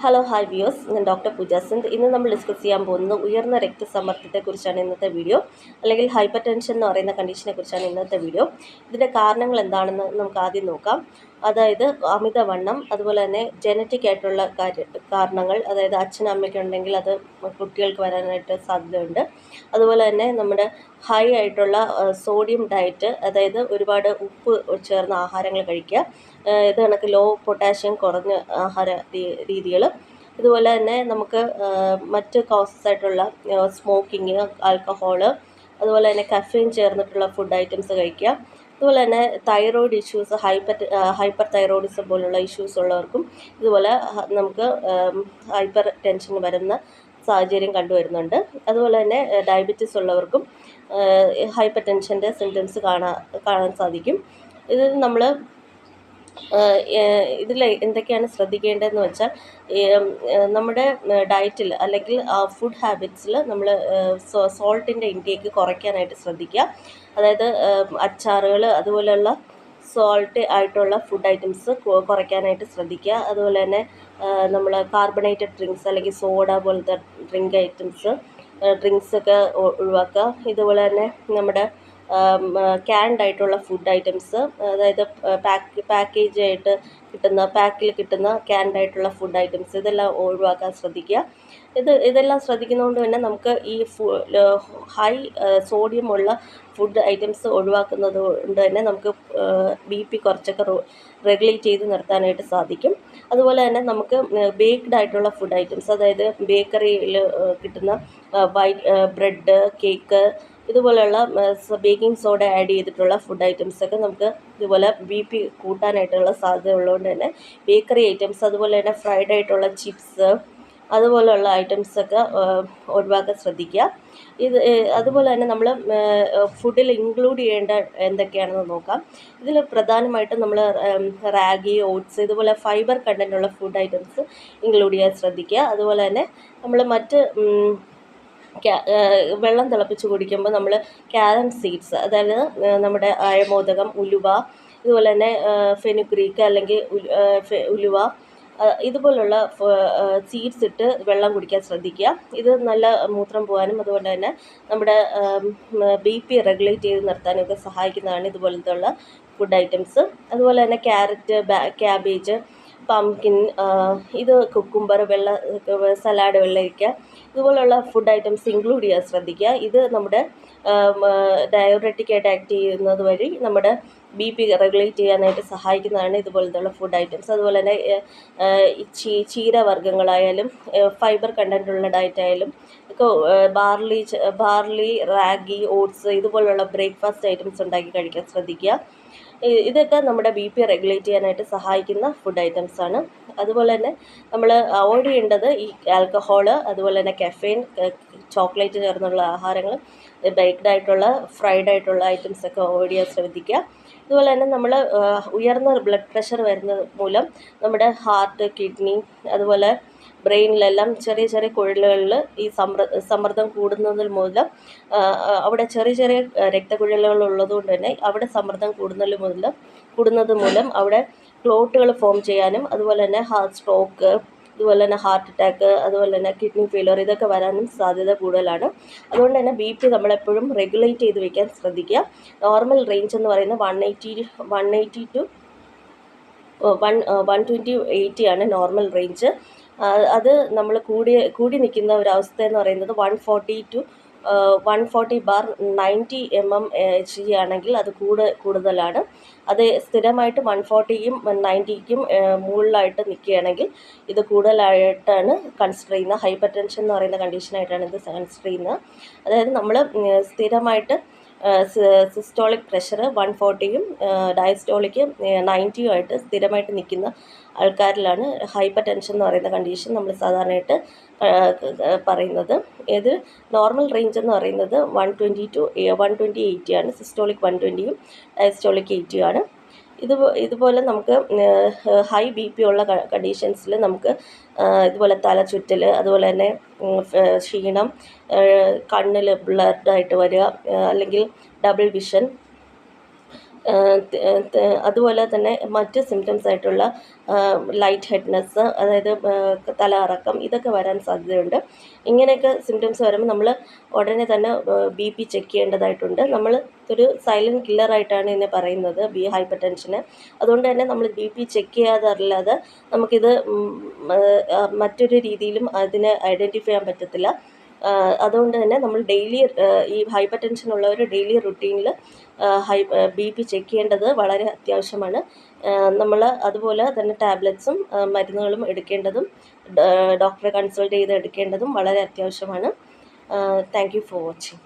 Hello hi views, ഞാൻ doctor പൂജ സിന്ദ്. ഇന്ന് നമ്മൾ ഡിസ്കസ് ചെയ്യാൻ പോകുന്നത് ഉയർന്ന രക്തസമ്മർദ്ദത്തെക്കുറിച്ചാണ് ഇന്നത്തെ വീഡിയോ, അല്ലെങ്കിൽ ഹൈപ്പർ ടെൻഷൻ എന്ന് പറയുന്ന കണ്ടീഷനെ കുറിച്ചാണ് ഇന്നത്തെ വീഡിയോ. ഇതിൻ്റെ കാരണങ്ങൾ എന്താണെന്ന് നമുക്ക് ആദ്യം നോക്കാം. അതായത് അമിതവണ്ണം, അതുപോലെ തന്നെ ജനറ്റിക് ആയിട്ടുള്ള കാരണങ്ങൾ, അതായത് അച്ഛനും അമ്മയ്ക്കും ഉണ്ടെങ്കിൽ അത് കുട്ടികൾക്ക് വരാനായിട്ട് സാധ്യതയുണ്ട്. അതുപോലെ തന്നെ നമ്മുടെ ഹൈ ആയിട്ടുള്ള സോഡിയം ഡയറ്റ്, അതായത് ഒരുപാട് ഉപ്പ് ചേർന്ന ആഹാരങ്ങൾ കഴിക്കുക, ഇത് കണക്ക് ലോ പൊട്ടാഷ്യം കുറഞ്ഞ ആഹാര രീതികൾ. ഇതുപോലെ തന്നെ നമുക്ക് മറ്റ് കോസസ് ആയിട്ടുള്ള സ്മോക്കിങ്, ആൽക്കഹോള്, അതുപോലെ തന്നെ കഫീൻ ചേർന്നിട്ടുള്ള ഫുഡ് ഐറ്റംസ് കഴിക്കുക. അതുപോലെ തന്നെ തൈറോയ്ഡ് ഇഷ്യൂസ്, ഹൈപ്പർ തൈറോയിഡിസം പോലുള്ള ഇഷ്യൂസ് ഉള്ളവർക്കും ഇതുപോലെ നമുക്ക് ഹൈപ്പർ ടെൻഷൻ വരുന്ന സാഹചര്യം കണ്ടുവരുന്നുണ്ട്. അതുപോലെ തന്നെ ഡയബറ്റീസ് ഉള്ളവർക്കും ഹൈപ്പർ ടെൻഷൻ്റെ സിംറ്റംസ് കാണാൻ സാധിക്കും. ഇത് നമ്മൾ ഇതിൽ എന്തൊക്കെയാണ് ശ്രദ്ധിക്കേണ്ടതെന്ന് വെച്ചാൽ, നമ്മുടെ ഡയറ്റിൽ അല്ലെങ്കിൽ ഫുഡ് ഹാബിറ്റ്സിൽ നമ്മൾ സോൾട്ടിൻ്റെ ഇൻടേക്ക് കുറയ്ക്കാനായിട്ട് ശ്രദ്ധിക്കുക. അതായത് അച്ചാറുകൾ, അതുപോലെയുള്ള സോൾട്ട് ആയിട്ടുള്ള ഫുഡ് ഐറ്റംസ് കുറയ്ക്കാനായിട്ട് ശ്രദ്ധിക്കുക. അതുപോലെ തന്നെ നമ്മൾ കാർബണേറ്റഡ് ഡ്രിങ്ക്സ് അല്ലെങ്കിൽ സോഡ പോലത്തെ ഡ്രിങ്ക്സൊക്കെ ഒഴിവാക്കുക. ഇതുപോലെ തന്നെ നമ്മുടെ ക്യാൻഡ് ആയിട്ടുള്ള ഫുഡ് ഐറ്റംസ്, അതായത് പാക്കിൽ കിട്ടുന്ന ക്യാൻഡ് ആയിട്ടുള്ള ഫുഡ് ഐറ്റംസ്, ഇതെല്ലാം ഒഴിവാക്കാൻ ശ്രദ്ധിക്കുക. ഇതെല്ലാം ശ്രദ്ധിക്കുന്നതുകൊണ്ട് തന്നെ നമുക്ക് ഈ ഹൈ സോഡിയം ഉള്ള ഫുഡ് ഐറ്റംസ് ഒഴിവാക്കുന്നത് കൊണ്ട് തന്നെ നമുക്ക് BP കുറച്ചൊക്കെ റെഗുലേറ്റ് ചെയ്ത് നിർത്താനായിട്ട് സാധിക്കും. അതുപോലെ തന്നെ നമുക്ക് ബേക്ക്ഡ് ആയിട്ടുള്ള ഫുഡ് ഐറ്റംസ്, അതായത് ബേക്കറിയിൽ കിട്ടുന്ന ബ്രെഡ്, കേക്ക്, ഇതുപോലെയുള്ള ബേക്കിംഗ് സോഡ ആഡ് ചെയ്തിട്ടുള്ള ഫുഡ് ഐറ്റംസൊക്കെ നമുക്ക് ഇതുപോലെ BP കൂട്ടാനായിട്ടുള്ള സാധ്യത ഉള്ളതുകൊണ്ട് തന്നെ ബേക്കറി ഐറ്റംസ്, അതുപോലെ തന്നെ ഫ്രൈഡ് ആയിട്ടുള്ള ചിപ്സ്, അതുപോലെയുള്ള ഐറ്റംസൊക്കെ ഒഴിവാക്കാൻ ശ്രദ്ധിക്കുക. അതുപോലെ തന്നെ നമ്മൾ ഫുഡിൽ ഇൻക്ലൂഡ് ചെയ്യേണ്ട എന്തൊക്കെയാണെന്ന് നോക്കാം. ഇതിൽ പ്രധാനമായിട്ടും നമ്മൾ റാഗി, ഓട്സ്, ഇതുപോലെ ഫൈബർ കണ്ടൻറ്റുള്ള ഫുഡ് ഐറ്റംസ് ഇൻക്ലൂഡ് ചെയ്യാൻ ശ്രദ്ധിക്കുക. അതുപോലെ തന്നെ നമ്മൾ മറ്റ് വെള്ളം തിളപ്പിച്ച് കുടിക്കുമ്പോൾ നമ്മൾ ക്യാരം സീഡ്സ്, അതായത് നമ്മുടെ അയമോദകം, ഉലുവ, ഇതുപോലെ തന്നെ ഫെനുഗ്രീക്ക് അല്ലെങ്കിൽ ഉലുവ, ഇതുപോലുള്ള സീഡ്സ് ഇട്ട് വെള്ളം കുടിക്കാൻ ശ്രദ്ധിക്കുക. ഇത് നല്ല മൂത്രം പോകാനും അതുകൊണ്ട് തന്നെ നമ്മുടെ BP റെഗുലേറ്റ് ചെയ്ത് നിർത്താനൊക്കെ സഹായിക്കുന്നതാണ് ഇതുപോലത്തെ ഉള്ള ഫുഡ് ഐറ്റംസ്. അതുപോലെ തന്നെ ക്യാരറ്റ്, ക്യാബേജ്, പംകിൻ, ഇത് കുക്കുംബർ, സലാഡ്, വെള്ളരിക്ക, ഇതുപോലുള്ള ഫുഡ് ഐറ്റംസ് ഇൻക്ലൂഡ് ചെയ്യാൻ ശ്രദ്ധിക്കുക. ഇത് നമ്മുടെ ഡയററ്റിക്കായിട്ട് ആക്ട് ചെയ്യുന്നത് വഴി നമ്മുടെ BP റെഗുലേറ്റ് ചെയ്യാനായിട്ട് സഹായിക്കുന്നതാണ് ഇതുപോലത്തുള്ള ഫുഡ് ഐറ്റംസ്. അതുപോലെ തന്നെ ചീരവർഗ്ഗങ്ങളായാലും ഫൈബർ കണ്ടൻറ്റുള്ള ഡയറ്റ് ആയാലും ഒക്കെ ബാർലി, റാഗി, ഓട്സ്, ഇതുപോലുള്ള ബ്രേക്ക്ഫാസ്റ്റ് ഐറ്റംസ് ഉണ്ടാക്കി കഴിക്കാൻ ശ്രദ്ധിക്കുക. ഇതൊക്കെ നമ്മുടെ BP റെഗുലേറ്റ് ചെയ്യാനായിട്ട് സഹായിക്കുന്ന ഫുഡ് ഐറ്റംസാണ്. അതുപോലെ തന്നെ നമ്മൾ അവോയ്ഡ് ചെയ്യേണ്ടത് ഈ ആൽക്കഹോള്, അതുപോലെ തന്നെ കഫീൻ, ചോക്ലേറ്റ് ചേർന്നുള്ള ആഹാരങ്ങൾ, ബേക്ക്ഡ് ആയിട്ടുള്ള ഫ്രൈഡ് ആയിട്ടുള്ള ഐറ്റംസൊക്കെ അവോയ്ഡ് ചെയ്യാൻ ശ്രദ്ധിക്കുക. അതുപോലെ തന്നെ നമ്മൾ ഉയർന്ന ബ്ലഡ് പ്രഷർ വരുന്നത് മൂലം നമ്മുടെ ഹാർട്ട്, കിഡ്നി, അതുപോലെ ബ്രെയിനിലെല്ലാം ചെറിയ ചെറിയ കുഴലുകളിൽ ഈ സമ്മർദ്ദം കൂടുന്നതിൽ മൂലം അവിടെ ചെറിയ ചെറിയ രക്തക്കുഴലുകൾ ഉള്ളതുകൊണ്ട് തന്നെ അവിടെ സമ്മർദ്ദം കൂടുന്നത് മൂലം അവിടെ ക്ലോട്ടുകൾ ഫോം ചെയ്യാനും, അതുപോലെ തന്നെ സ്ട്രോക്ക്, അതുപോലെ തന്നെ ഹാർട്ട് അറ്റാക്ക്, അതുപോലെ തന്നെ കിഡ്നി ഫെയിലിയർ, ഇതൊക്കെ വരാനും സാധ്യത കൂടുതലാണ്. അതുകൊണ്ട് തന്നെ BP നമ്മളെപ്പോഴും റെഗുലേറ്റ് ചെയ്ത് വയ്ക്കാൻ ശ്രദ്ധിക്കുക. നോർമൽ റേഞ്ച് എന്ന് പറയുന്നത് 180 to 120/80 ആണ് നോർമൽ റേഞ്ച്. അത് നമ്മൾ കൂടി നിൽക്കുന്ന ഒരു അവസ്ഥ എന്ന് പറയുന്നത് 140/90 mmHg ആണെങ്കിൽ അത് കൂടുതലാണ്. അത് സ്ഥിരമായിട്ട് 140ക്കും 90ക്കും മുകളിലായിട്ട് നിൽക്കുകയാണെങ്കിൽ ഇത് കൂടുതലായിട്ടാണ് കൺസിഡർ ചെയ്യുന്നത്. ഹൈപ്പർ ടെൻഷൻ എന്ന് പറയുന്ന കണ്ടീഷനായിട്ടാണ് ഇത് കൺസിഡർ ചെയ്യുന്നത്. അതായത് നമ്മൾ സ്ഥിരമായിട്ട് സിസ്റ്റോളിക് പ്രഷർ 140യും ഡയസ്റ്റോളിക്ക് 90യും ആയിട്ട് സ്ഥിരമായിട്ട് നിൽക്കുന്ന ആൾക്കാരിലാണ് ഹൈപ്പർ ടെൻഷൻ എന്ന് പറയുന്ന കണ്ടീഷൻ നമ്മൾ സാധാരണയായിട്ട് പറയുന്നത്. ഇത് നോർമൽ റേഞ്ച് എന്ന് പറയുന്നത് 120 to 120/80 ആണ്. സിസ്റ്റോളിക് 120യും ഡയസ്റ്റോളിക് 80യും ആണ്. ഇതുപോലെ നമുക്ക് ഹൈ BP ഉള്ള കണ്ടീഷൻസിൽ നമുക്ക് ഇതുപോലെ തലചുറ്റൽ, അതുപോലെ തന്നെ ക്ഷീണം, കണ്ണിൽ ബ്ലർഡായിട്ട് വരിക, അല്ലെങ്കിൽ ഡബിൾ വിഷൻ, അതുപോലെ തന്നെ മറ്റ് സിംറ്റംസ് ആയിട്ടുള്ള ലൈറ്റ് ഹെഡ്നെസ്, അതായത് തലകറക്കം, ഇതൊക്കെ വരാൻ സാധ്യതയുണ്ട്. ഇങ്ങനെയൊക്കെ സിംറ്റംസ് വരുമ്പോൾ നമ്മൾ ഉടനെ തന്നെ ബി പി ചെക്ക് ചെയ്യേണ്ടതായിട്ടുണ്ട്. നമ്മൾ ഒരു സൈലൻറ്റ് കില്ലറായിട്ടാണ് ഇതിനെ പറയുന്നത്, ഹൈപ്പർ ടെൻഷന്. അതുകൊണ്ട് തന്നെ നമ്മൾ ബി പി ചെക്ക് ചെയ്യാതല്ലാതെ നമുക്കിത് മറ്റൊരു രീതിയിലും അതിനെ ഐഡൻറ്റിഫൈ ചെയ്യാൻ പറ്റത്തില്ല. അതുകൊണ്ട് തന്നെ നമ്മൾ ഡെയിലി ഈ ഹൈപ്പർ ടെൻഷൻ ഉള്ളവർ ഡെയിലി റുട്ടീനിൽ ബി പി ചെക്ക് ചെയ്യേണ്ടത് വളരെ അത്യാവശ്യമാണ്. നമ്മൾ അതുപോലെ തന്നെ ടാബ്ലറ്റ്സും മരുന്നുകളും എടുക്കേണ്ടതും ഡോക്ടറെ കൺസൾട്ട് ചെയ്ത് എടുക്കേണ്ടതും വളരെ അത്യാവശ്യമാണ്. Thank you for watching.